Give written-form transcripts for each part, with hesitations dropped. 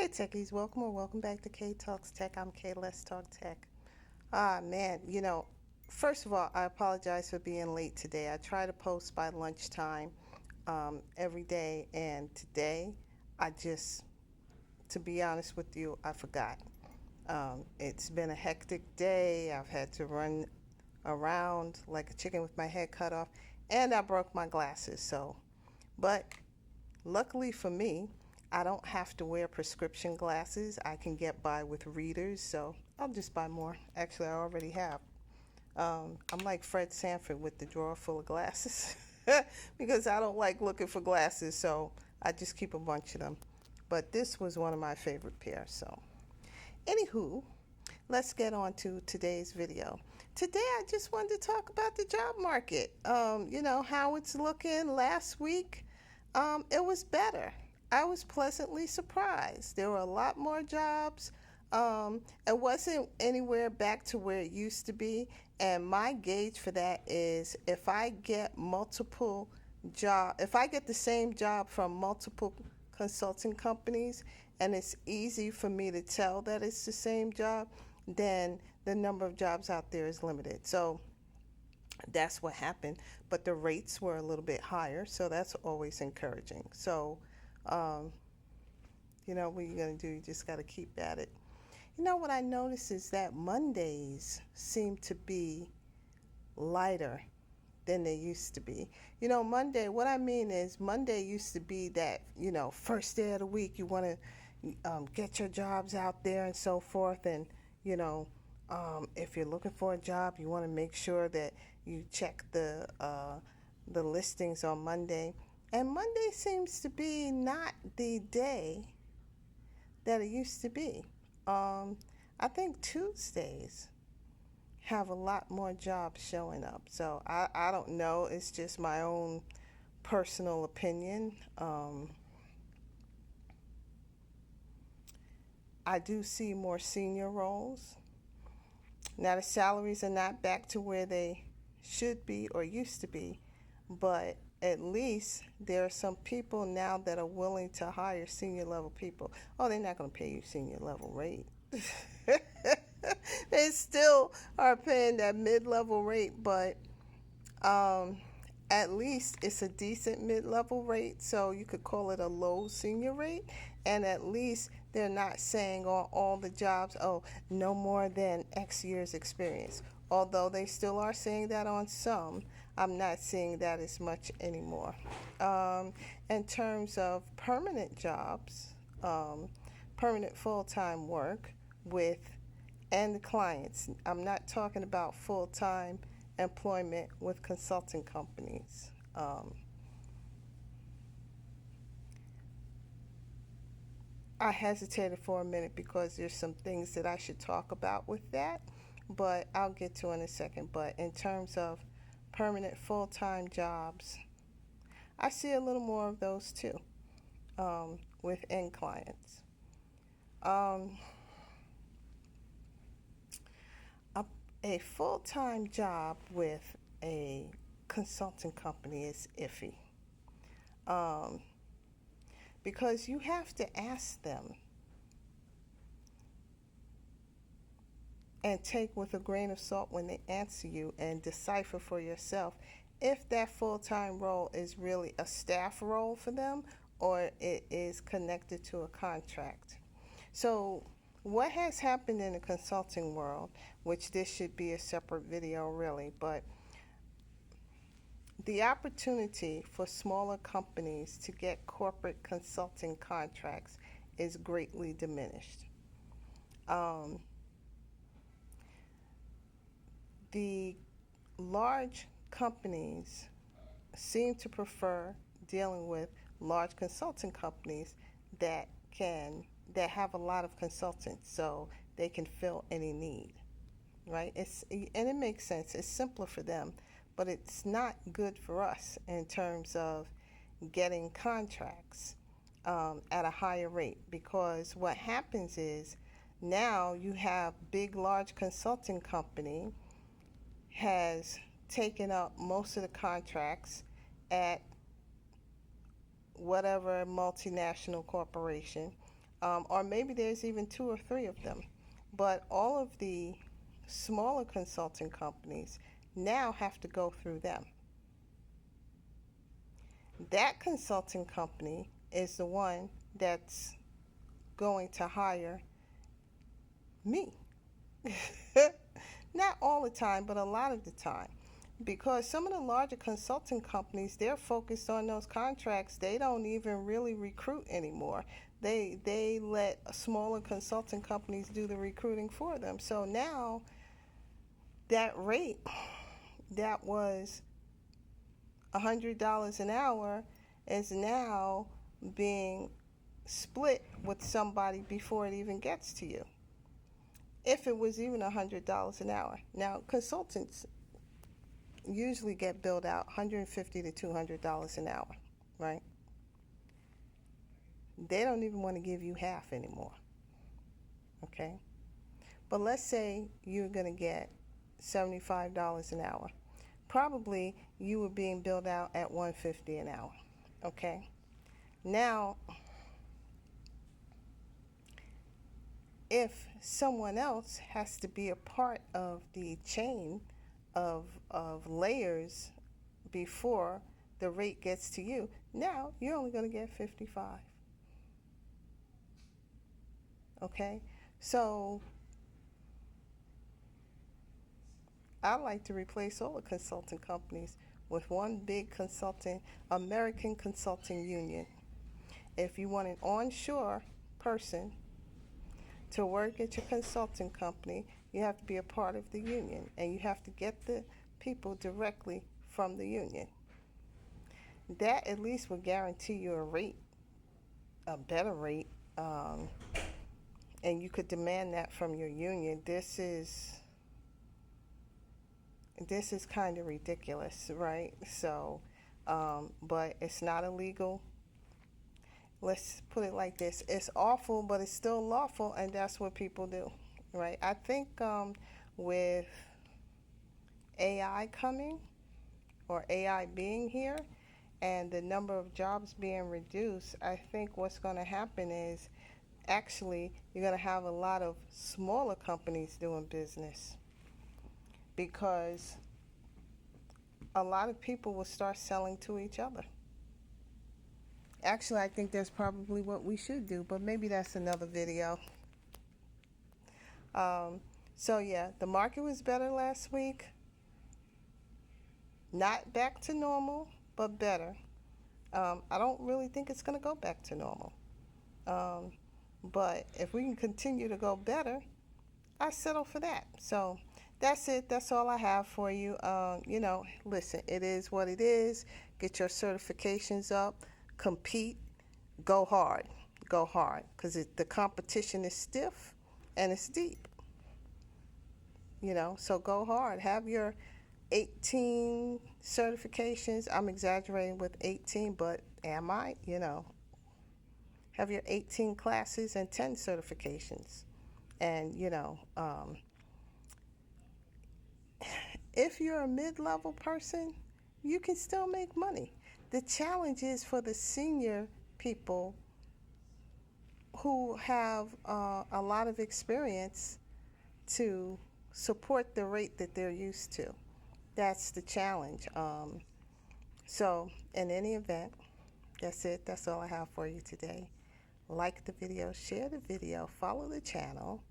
Hey techies, welcome back to kaetalkstech. I'm Kay. Let's talk tech. Ah man, first of all, I apologize for being late today. I try to post by lunchtime every day, and today I just, to be honest with you, I forgot. It's been a hectic day. I've had to run around like a chicken with my head cut off, and I broke my glasses. But luckily for me, I don't have to wear prescription glasses. I can get by with readers, so I'll just buy more. Actually, I already have. I'm like Fred Sanford with the drawer full of glasses because I don't like looking for glasses, so I just keep a bunch of them. But this was one of my favorite pairs. So, anywho, let's get on to today's video. Today, I just wanted to talk about the job market. How it's looking. Last week, it was better. I was pleasantly surprised. There were a lot more jobs. It wasn't anywhere back to where it used to be. And my gauge for that is if I get if I get the same job from multiple consulting companies, and it's easy for me to tell that it's the same job, then the number of jobs out there is limited. So that's what happened. But the rates were a little bit higher, so that's always encouraging. So, um, what you're going to do, you just got to keep at it. What I noticed is that Mondays seem to be lighter than they used to be. Monday, what I mean is Monday used to be that, first day of the week, you want to get your jobs out there and so forth. And, if you're looking for a job, you want to make sure that you check the listings on Monday. And Monday seems to be not the day that it used to be. I think Tuesdays have a lot more jobs showing up. So I don't know. It's just my own personal opinion. I do see more senior roles. Now, the salaries are not back to where they should be or used to be, but at least there are some people now that are willing to hire senior level people. Oh, they're not going to pay you senior level rate. They still are paying that mid-level rate, but at least it's a decent mid-level rate, so you could call it a low senior rate. And at least they're not saying on all the jobs, oh, no more than X years experience. Although they still are saying that on some, I'm not seeing that as much anymore. In terms of permanent jobs, permanent full-time work with end clients, I'm not talking about full-time employment with consulting companies. I hesitated for a minute because there's some things that I should talk about with that, but I'll get to in a second. But in terms of permanent full-time jobs, I see a little more of those too, with end clients. Um, a full-time job with a consulting company is iffy, um, because you have to ask them and take with a grain of salt when they answer you and decipher for yourself if that full-time role is really a staff role for them or it is connected to a contract. So what has happened in the consulting world, which this should be a separate video really, but the opportunity for smaller companies to get corporate consulting contracts is greatly diminished. Um, the large companies seem to prefer dealing with large consulting companies that have a lot of consultants, so they can fill any need, right? And it makes sense. It's simpler for them, but it's not good for us in terms of getting contracts at a higher rate, because what happens is now you have big large consulting company has taken up most of the contracts at whatever multinational corporation. or maybe there's even two or three of them. But all of the smaller consulting companies now have to go through them. That consulting company is the one that's going to hire me. Not all the time, but a lot of the time. Because some of the larger consulting companies, they're focused on those contracts. They don't even really recruit anymore. They let smaller consulting companies do the recruiting for them. So now that rate that was $100 an hour is now being split with somebody before it even gets to you. If it was even $100 an hour. Now, consultants usually get billed out $150 to $200 an hour, right? They don't even want to give you half anymore, okay? But let's say you're going to get $75 an hour. Probably you were being billed out at $150 an hour, okay? Now, if someone else has to be a part of the chain of layers before the rate gets to you, now you're only going to get 55. Okay? So I like to replace all the consulting companies with one big American consulting union. If you want an onshore person to work at your consulting company, you have to be a part of the union, and you have to get the people directly from the union. That at least will guarantee you a rate, a better rate, and you could demand that from your union. This is kind of ridiculous, right? So, but it's not illegal. Let's put it like this. It's awful, but it's still lawful, and that's what people do, right? I think with AI coming, or AI being here, and the number of jobs being reduced, I think what's going to happen is actually you're going to have a lot of smaller companies doing business, because a lot of people will start selling to each other. Actually, I think that's probably what we should do, but maybe that's another video. So yeah, the market was better last week. Not back to normal, but better. I don't really think it's going to go back to normal. But if we can continue to go better, I settle for that. So that's it. That's all I have for you. Listen, it is what it is. Get your certifications up. Compete. Go hard. Go hard. Because the competition is stiff and it's deep. So go hard. Have your 18 certifications. I'm exaggerating with 18, but am I? Have your 18 classes and 10 certifications. And, if you're a mid-level person, you can still make money. The challenge is for the senior people who have a lot of experience to support the rate that they're used to. That's the challenge. So in any event, that's it. That's all I have for you today. Like the video, share the video, follow the channel.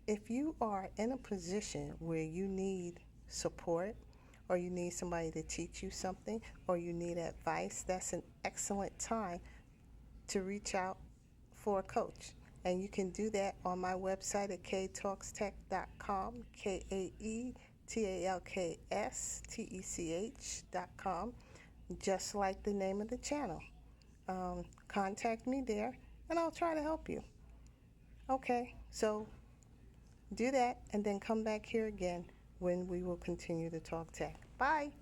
If you are in a position where you need support, or you need somebody to teach you something, or you need advice, that's an excellent time to reach out for a coach. And you can do that on my website at kaetalkstech.com, kaetalkstech.com, just like the name of the channel. Contact me there, and I'll try to help you. Okay, so do that, and then come back here again when we will continue to talk tech. Bye.